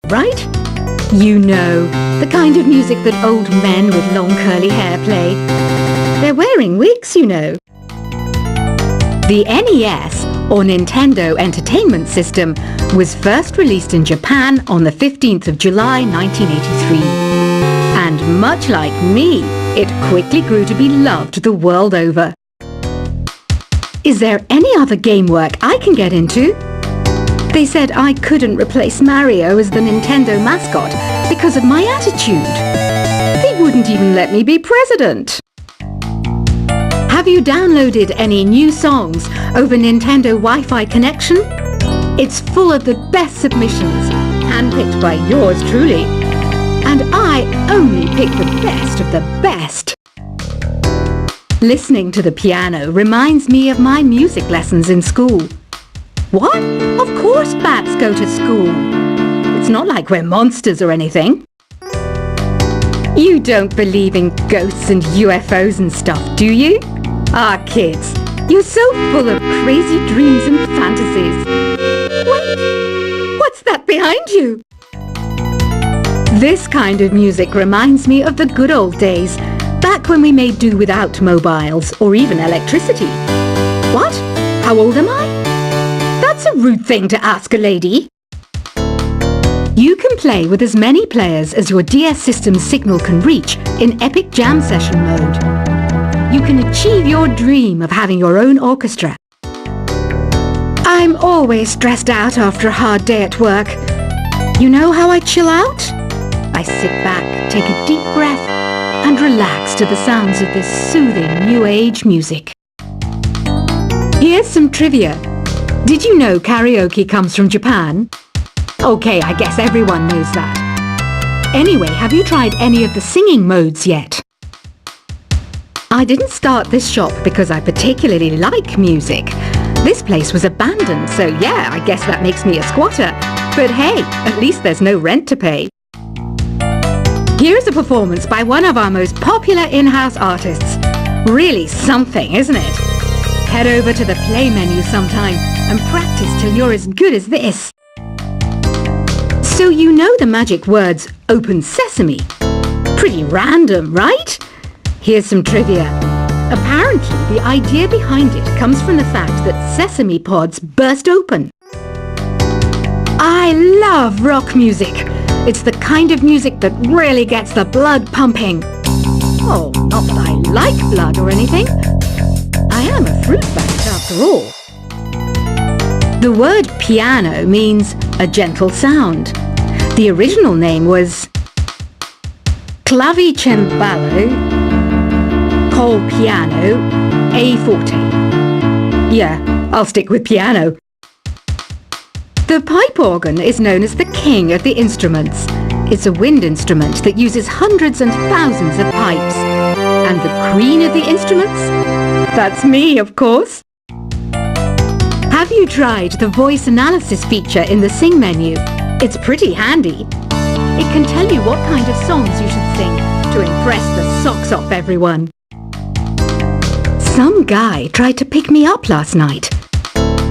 right? You know, the kind of music that old men with long curly hair play. They're wearing wigs, you know. The NES, or Nintendo Entertainment System, was first released in Japan on the 15th of July 1983. And much like me, it quickly grew to be loved the world over. Is there any other game work I can get into? They said I couldn't replace Mario as the Nintendo mascot because of my attitude. They wouldn't even let me be president. Have you downloaded any new songs over Nintendo Wi-Fi connection? It's full of the best submissions, handpicked by yours truly. And I only pick the best of the best. Listening to the piano reminds me of my music lessons in school. What? Of course bats go to school. It's not like we're monsters or anything. You don't believe in ghosts and UFOs and stuff, do you? Ah, kids, you're so full of crazy dreams and fantasies. Wait, what's that behind you? This kind of music reminds me of the good old days, back when we made do without mobiles or even electricity. What? How old am I? That's a rude thing to ask a lady. You can play with as many players as your DS system's signal can reach in Epic Jam Session mode. You can achieve your dream of having your own orchestra. I'm always stressed out after a hard day at work. You know how I chill out? I sit back, take a deep breath, and relax to the sounds of this soothing new age music. Here's some trivia. Did you know karaoke comes from Japan? Okay, I guess everyone knows that. Anyway, have you tried any of the singing modes yet? I didn't start this shop because I particularly like music. This place was abandoned, so yeah, I guess that makes me a squatter. But hey, at least there's no rent to pay. Here's a performance by one of our most popular in-house artists. Really something, isn't it? Head over to the play menu sometime and practice till you're as good as this. So you know the magic words "open sesame"? Pretty random, right? Here's some trivia. Apparently, the idea behind it comes from the fact that sesame pods burst open. I love rock music. It's the kind of music that really gets the blood pumping. Oh, not that I like blood or anything. I am a fruit bat after all. The word piano means a gentle sound. The original name was clavicembalo col piano a forte. Yeah, I'll stick with piano. The pipe organ is known as the king of the instruments. It's a wind instrument that uses hundreds and thousands of pipes. And the queen of the instruments? That's me, of course. Have you tried the voice analysis feature in the Sing menu? It's pretty handy. It can tell you what kind of songs you should sing to impress the socks off everyone. Some guy tried to pick me up last night.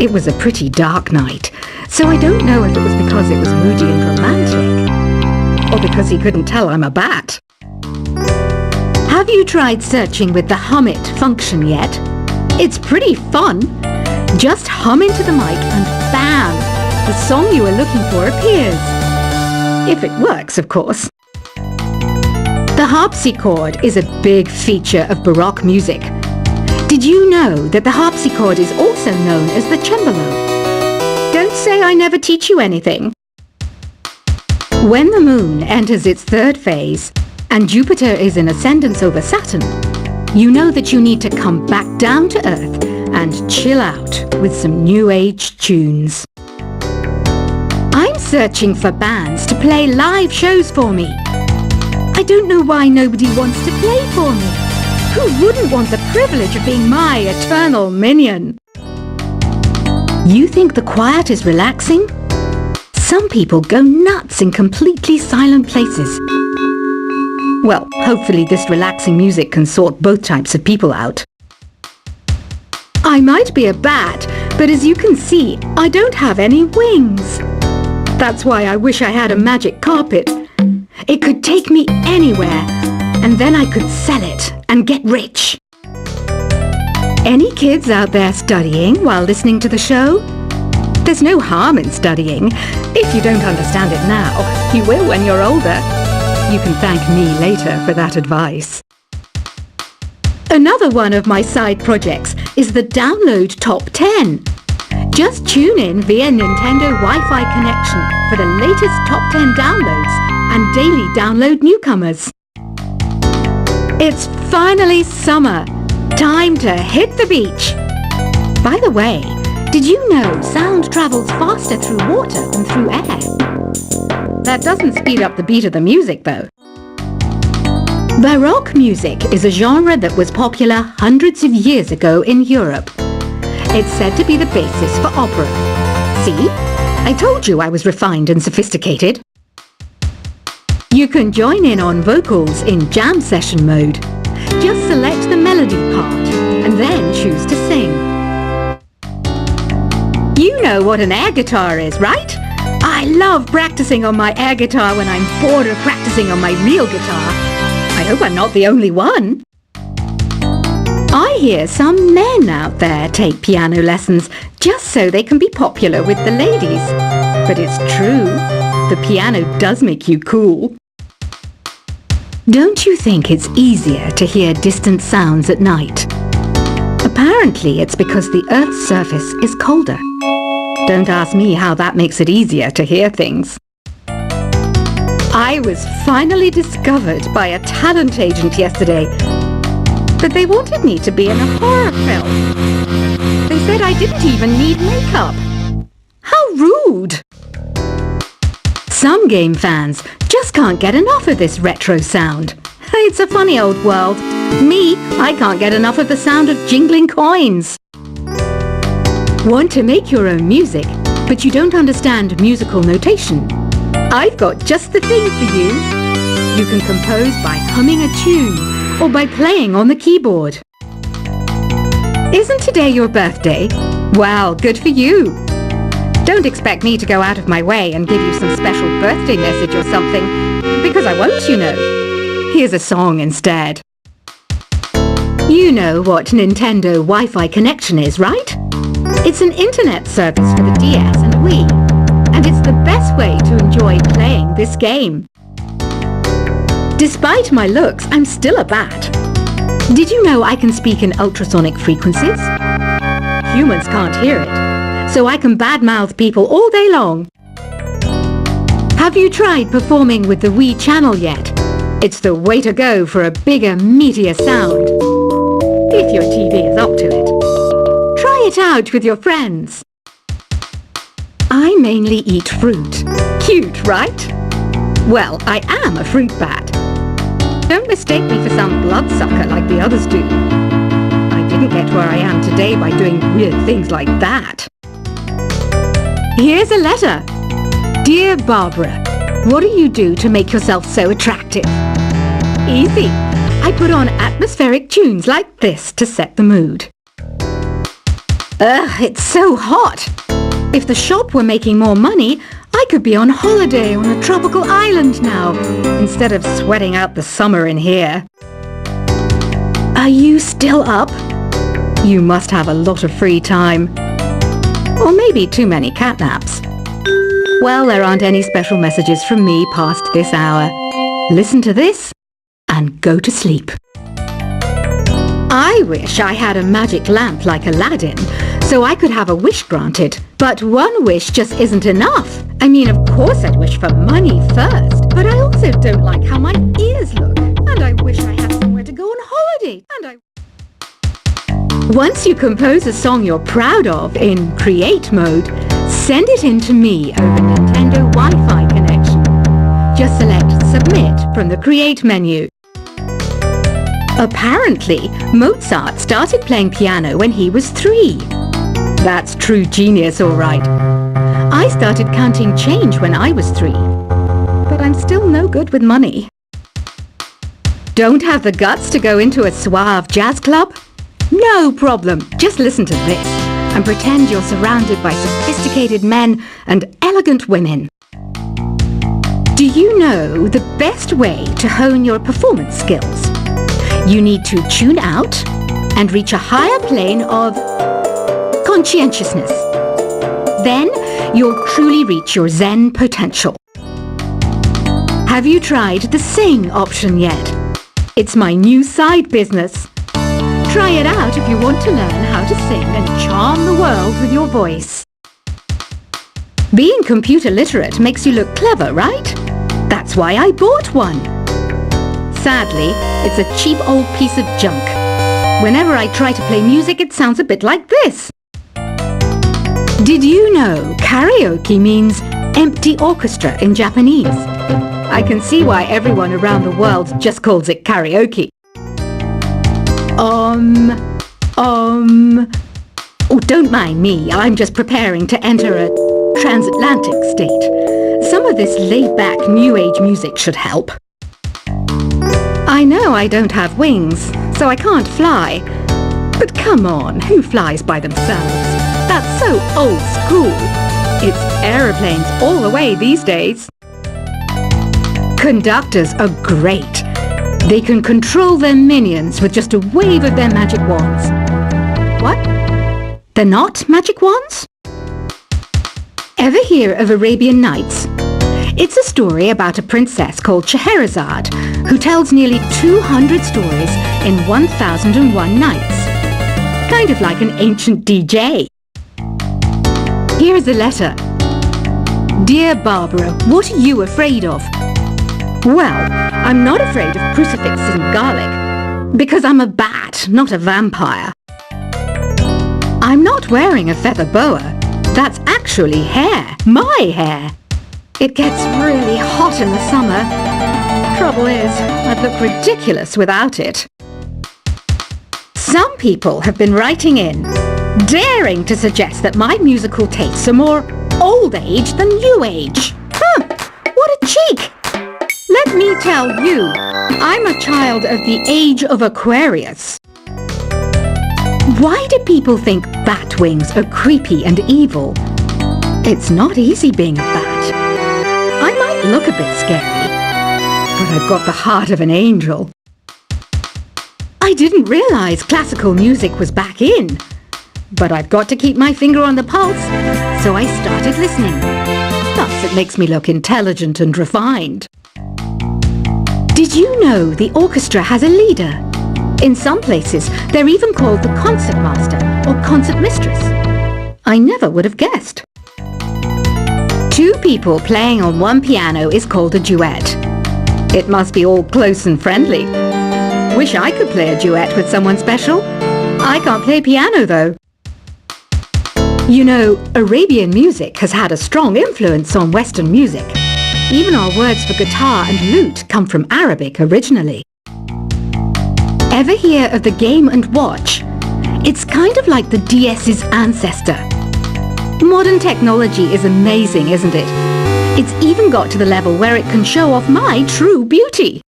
It was a pretty dark night, so I don't know if it was because it was moody and romantic, or because he couldn't tell I'm a bat. Have you tried searching with the Hum It function yet? It's pretty fun. Just hum into the mic and bam! The song you are looking for appears. If it works, of course. The harpsichord is a big feature of Baroque music. Did you know that the harpsichord is also known as the cembalo? Don't say I never teach you anything. When the moon enters its third phase and Jupiter is in ascendance over Saturn, you know that you need to come back down to Earth and chill out with some new age tunes. I'm searching for bands to play live shows for me. I don't know why nobody wants to play for me. Who wouldn't want the privilege of being my eternal minion? You think the quiet is relaxing? Some people go nuts in completely silent places. Well, hopefully this relaxing music can sort both types of people out. I might be a bat, but as you can see, I don't have any wings. That's why I wish I had a magic carpet. It could take me anywhere, and then I could sell it and get rich. Any kids out there studying while listening to the show? There's no harm in studying. If you don't understand it now, you will when you're older. You can thank me later for that advice. Another one of my side projects is the Download Top 10. Just tune in via Nintendo Wi-Fi connection for the latest Top 10 downloads and daily download newcomers. It's finally summer. Time to hit the beach. By the way, did you know sound travels faster through water than through air? That doesn't speed up the beat of the music, though. Baroque music is a genre that was popular hundreds of years ago in Europe. It's said to be the basis for opera. See? I told you I was refined and sophisticated. You can join in on vocals in jam session mode. Just select the melody part and then choose to sing. You know what an air guitar is, right? I love practicing on my air guitar when I'm bored of practicing on my real guitar. I hope I'm not the only one. I hear some men out there take piano lessons just so they can be popular with the ladies. But it's true, the piano does make you cool. Don't you think it's easier to hear distant sounds at night? Apparently it's because the Earth's surface is colder. Don't ask me how that makes it easier to hear things. I was finally discovered by a talent agent yesterday, but they wanted me to be in a horror film. They said I didn't even need makeup. How rude! Some game fans just can't get enough of this retro sound. It's a funny old world. Me, I can't get enough of the sound of jingling coins. Want to make your own music, but you don't understand musical notation? I've got just the thing for you. You can compose by humming a tune or by playing on the keyboard. Isn't today your birthday? Well, good for you. Don't expect me to go out of my way and give you some special birthday message or something, because I won't, you know. Here's a song instead. You know what Nintendo Wi-Fi connection is, right? It's an internet service for the DS and Wii, and it's the best way to enjoy playing this game. Despite my looks, I'm still a bat. Did you know I can speak in ultrasonic frequencies? Humans can't hear it, so I can badmouth people all day long. Have you tried performing with the Wii channel yet? It's the way to go for a bigger, meatier sound. If your TV is up to it. Try it out with your friends. I mainly eat fruit. Cute, right? Well, I am a fruit bat. Don't mistake me for some bloodsucker like the others do. I didn't get where I am today by doing weird things like that. Here's a letter. Dear Barbara, what do you do to make yourself so attractive? Easy. I put on atmospheric tunes like this to set the mood. Ugh, it's so hot. If the shop were making more money, I could be on holiday on a tropical island now, instead of sweating out the summer in here. Are you still up? You must have a lot of free time. Or maybe too many catnaps. Well, there aren't any special messages from me past this hour. Listen to this and go to sleep. I wish I had a magic lamp like Aladdin, so I could have a wish granted. But one wish just isn't enough. I mean, of course I'd wish for money first, but I also don't like how my ears look. And I wish I had somewhere to go on holiday. Once you compose a song you're proud of in Create mode, send it in to me over Nintendo Wi-Fi connection. Just select Submit from the Create menu. Apparently, Mozart started playing piano when he was 3. That's true genius, all right. I started counting change when I was 3. But I'm still no good with money. Don't have the guts to go into a suave jazz club? No problem. Just listen to this and pretend you're surrounded by sophisticated men and elegant women. Do you know the best way to hone your performance skills? You need to tune out and reach a higher plane of conscientiousness. Then you'll truly reach your Zen potential. Have you tried the sing option yet? It's my new side business. Try it out if you want to learn how to sing and charm the world with your voice. Being computer literate makes you look clever, right? That's why I bought one. Sadly, it's a cheap old piece of junk. Whenever I try to play music, it sounds a bit like this. Did you know karaoke means empty orchestra in Japanese? I can see why everyone around the world just calls it karaoke. Oh, don't mind me. I'm just preparing to enter a transatlantic state. Some of this laid-back new age music should help. I know I don't have wings, so I can't fly. But come on, who flies by themselves? That's so old school. It's aeroplanes all the way these days. Conductors are great. They can control their minions with just a wave of their magic wands. What? They're not magic wands? Ever hear of Arabian Nights? It's a story about a princess called Scheherazade who tells nearly 200 stories in 1001 nights. Kind of like an ancient DJ. Here's a letter. Dear Barbara, what are you afraid of? Well, I'm not afraid of crucifixes and garlic, because I'm a bat, not a vampire. I'm not wearing a feather boa. That's actually hair, my hair. It gets really hot in the summer. Trouble is, I'd look ridiculous without it. Some people have been writing in, daring to suggest that my musical tastes are more old age than new age. What a cheek! Let me tell you, I'm a child of the age of Aquarius. Why do people think bat wings are creepy and evil? It's not easy being a bat. I might look a bit scary, but I've got the heart of an angel. I didn't realize classical music was back in, but I've got to keep my finger on the pulse, so I started listening. Thus, it makes me look intelligent and refined. Did you know the orchestra has a leader? In some places, they're even called the concertmaster or concertmistress. I never would have guessed. Two people playing on one piano is called a duet. It must be all close and friendly. Wish I could play a duet with someone special. I can't play piano though. You know, Arabian music has had a strong influence on Western music. Even our words for guitar and lute come from Arabic originally. Ever hear of the Game & Watch? It's kind of like the DS's ancestor. Modern technology is amazing, isn't it? It's even got to the level where it can show off my true beauty.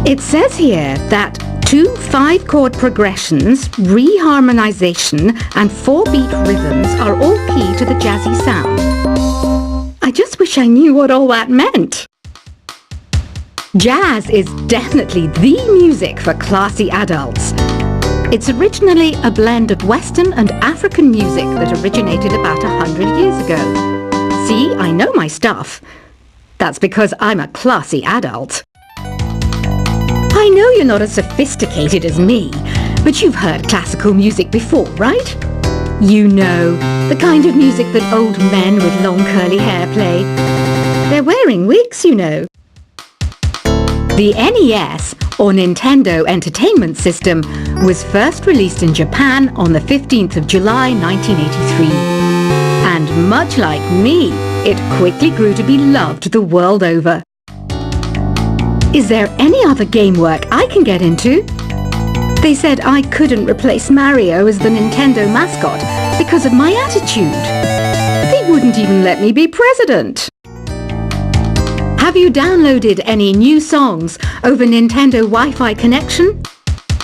It says here that 2 5-chord progressions, reharmonization and 4-beat rhythms are all key to the jazzy sound. I just wish I knew what all that meant. Jazz is definitely the music for classy adults. It's originally a blend of Western and African music that originated about 100 years ago. See, I know my stuff. That's because I'm a classy adult. I know you're not as sophisticated as me, but you've heard classical music before, right? You know, the kind of music that old men with long curly hair play. They're wearing wigs, you know. The NES, or Nintendo Entertainment System, was first released in Japan on the 15th of July 1983. And much like me, it quickly grew to be loved the world over. Is there any other game work I can get into? They said I couldn't replace Mario as the Nintendo mascot because of my attitude. They wouldn't even let me be president. Have you downloaded any new songs over Nintendo Wi-Fi connection?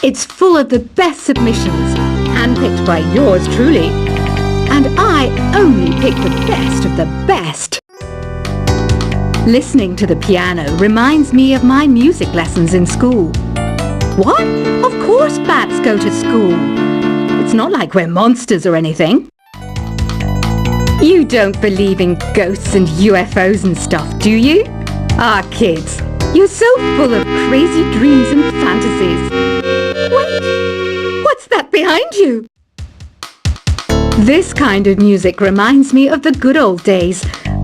It's full of the best submissions, handpicked by yours truly. And I only pick the best of the best. Listening to the piano reminds me of my music lessons in school. What? Of course bats go to school. It's not like we're monsters or anything. You don't believe in ghosts and UFOs and stuff, do you? Ah, kids, you're so full of crazy dreams and fantasies. Wait, what's that behind you? This kind of music reminds me of the good old days